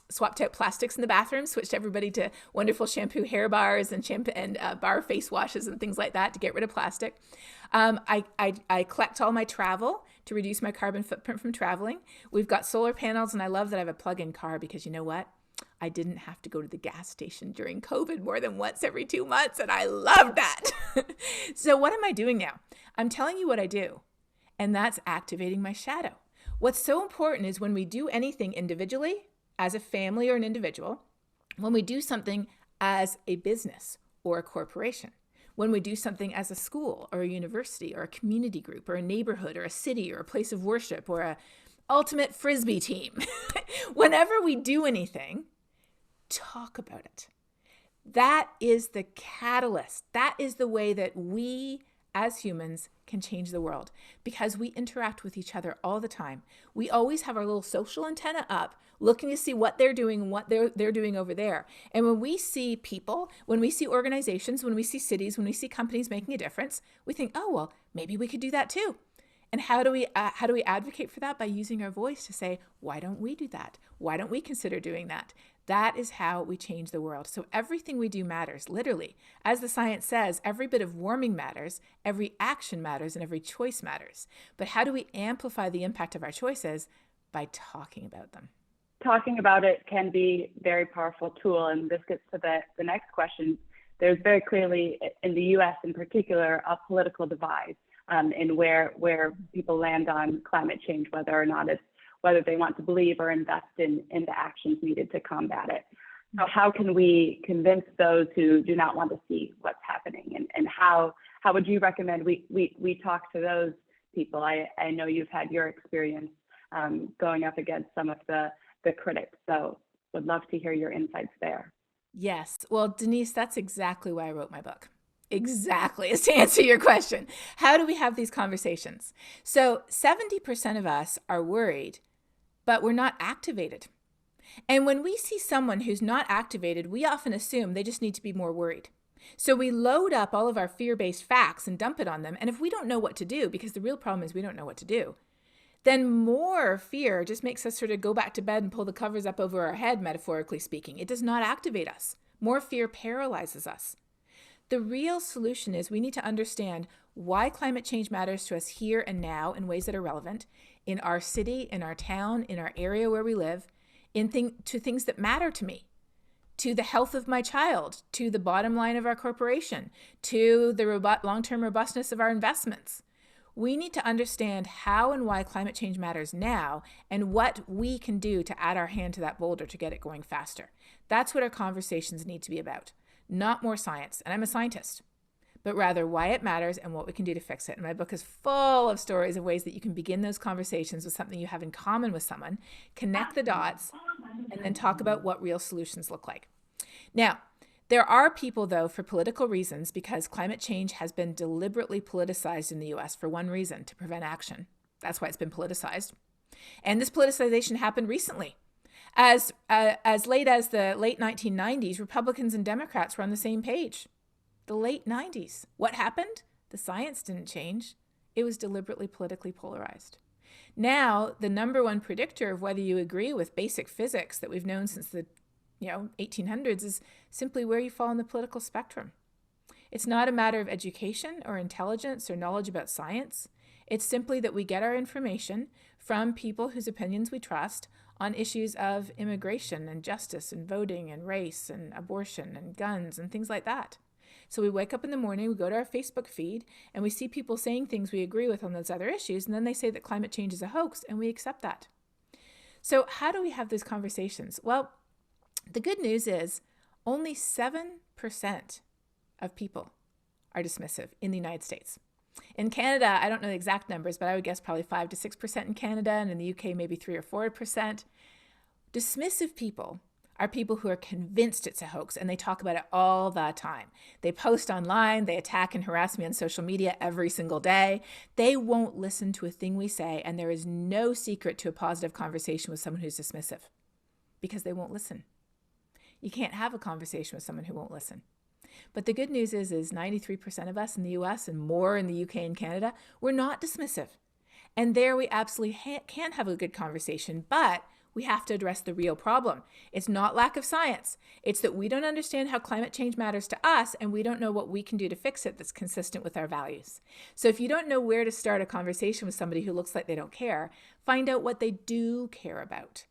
swapped out plastics in the bathroom, switched everybody to wonderful shampoo hair bars and shampoo and bar face washes and things like that to get rid of plastic. I collect all my travel to reduce my carbon footprint from traveling. We've got solar panels, and I love that I have a plug-in car because you know what? I didn't have to go to the gas station during COVID more than once every 2 months, and I love that. So what am I doing now? I'm telling you what I do, and that's activating my shadow. What's so important is when we do anything individually, as a family or an individual, when we do something as a business or a corporation, when we do something as a school or a university or a community group or a neighborhood or a city or a place of worship or a ultimate Frisbee team, whenever we do anything, talk about it. That is the catalyst. That is the way that we as humans can change the world because we interact with each other all the time. We always have our little social antenna up, looking to see what they're doing and what they're doing over there. And when we see people, when we see organizations, when we see cities, when we see companies making a difference, we think, oh, well, maybe we could do that too. And how do we advocate for that? By using our voice to say, why don't we do that? Why don't we consider doing that? That is how we change the world. So everything we do matters, literally. As the science says, every bit of warming matters, every action matters, and every choice matters. But how do we amplify the impact of our choices? By talking about them. Talking about it can be a very powerful tool. And this gets to the next question. There's very clearly, in the US in particular, a political divide in where people land on climate change, whether they want to believe or invest in the actions needed to combat it. So how can we convince those who do not want to see what's happening? And how would you recommend we talk to those people? I know you've had your experience going up against some of the critics, so would love to hear your insights there. Yes. Well, Denise, that's exactly why I wrote my book. Exactly, is to answer your question. How do we have these conversations? So 70% of us are worried, but we're not activated. And when we see someone who's not activated, we often assume they just need to be more worried. So we load up all of our fear-based facts and dump it on them. And if we don't know what to do, because the real problem is we don't know what to do, then more fear just makes us sort of go back to bed and pull the covers up over our head, metaphorically speaking. It does not activate us. More fear paralyzes us. The real solution is we need to understand why climate change matters to us here and now in ways that are relevant in our city, in our town, in our area where we live, to things that matter to me, to the health of my child, to the bottom line of our corporation, to the long-term robustness of our investments. We need to understand how and why climate change matters now and what we can do to add our hand to that boulder to get it going faster. That's what our conversations need to be about. Not more science, and I'm a scientist, but rather why it matters and what we can do to fix it. And my book is full of stories of ways that you can begin those conversations with something you have in common with someone, connect the dots, and then talk about what real solutions look like. Now, there are people, though, for political reasons, because climate change has been deliberately politicized in the US for one reason, to prevent action. That's why it's been politicized. And this politicization happened recently. As late as the late 1990s, Republicans and Democrats were on the same page. The late 90s. What happened? The science didn't change. It was deliberately politically polarized. Now, the number one predictor of whether you agree with basic physics that we've known since the 1800s is simply where you fall on the political spectrum. It's not a matter of education or intelligence or knowledge about science. It's simply that we get our information from people whose opinions we trust on issues of immigration and justice and voting and race and abortion and guns and things like that. So we wake up in the morning, we go to our Facebook feed, and we see people saying things we agree with on those other issues, and then they say that climate change is a hoax, and we accept that. So how do we have those conversations? Well, the good news is only 7% of people are dismissive in the United States. In Canada, I don't know the exact numbers, but I would guess probably 5 to 6% in Canada, and in the UK, maybe 3 or 4%. Dismissive people are people who are convinced it's a hoax, and they talk about it all the time. They post online, they attack and harass me on social media every single day. They won't listen to a thing we say, and there is no secret to a positive conversation with someone who's dismissive, because they won't listen. You can't have a conversation with someone who won't listen. But the good news is 93% of us in the US and more in the UK and Canada, we're not dismissive. And there we absolutely can have a good conversation, but we have to address the real problem. It's not lack of science. It's that we don't understand how climate change matters to us, and we don't know what we can do to fix it that's consistent with our values. So if you don't know where to start a conversation with somebody who looks like they don't care, find out what they do care about.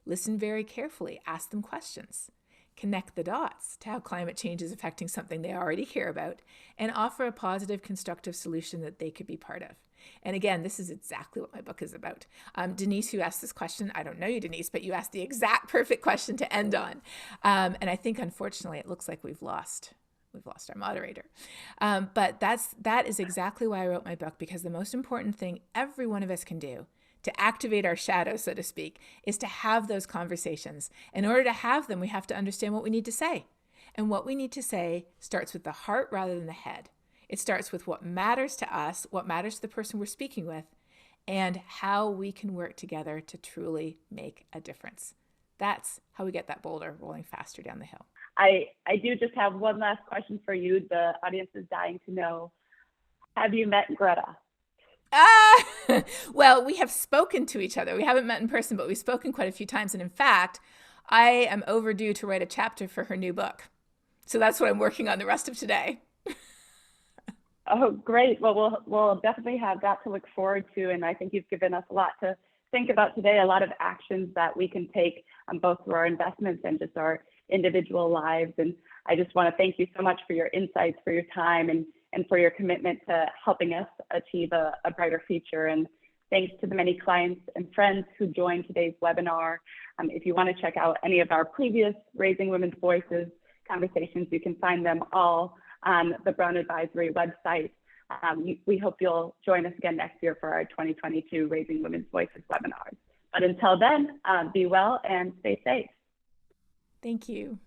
Listen very carefully. Ask them questions. Connect the dots to how climate change is affecting something they already care about, and offer a positive, constructive solution that they could be part of. And again, this is exactly what my book is about. Denise, who asked this question, I don't know you, Denise, but you asked the exact perfect question to end on. And I think, unfortunately, it looks like we've lost our moderator. But that is exactly why I wrote my book, because the most important thing every one of us can do to activate our shadow, so to speak, is to have those conversations. In order to have them, we have to understand what we need to say. And what we need to say starts with the heart rather than the head. It starts with what matters to us, what matters to the person we're speaking with, and how we can work together to truly make a difference. That's how we get that boulder rolling faster down the hill. I do just have one last question for you. The audience is dying to know, have you met Greta? Well, we have spoken to each other. We haven't met in person, but we've spoken quite a few times. And in fact, I am overdue to write a chapter for her new book. So that's what I'm working on the rest of today. Oh, great. Well, we'll definitely have that to look forward to. And I think you've given us a lot to think about today, a lot of actions that we can take both through our investments and just our individual lives. And I just want to thank you so much for your insights, for your time, and for your commitment to helping us achieve a brighter future. And thanks to the many clients and friends who joined today's webinar. If you want to check out any of our previous Raising Women's Voices conversations, you can find them all on the Brown Advisory website. We hope you'll join us again next year for our 2022 Raising Women's Voices webinars. But until then, be well and stay safe. Thank you.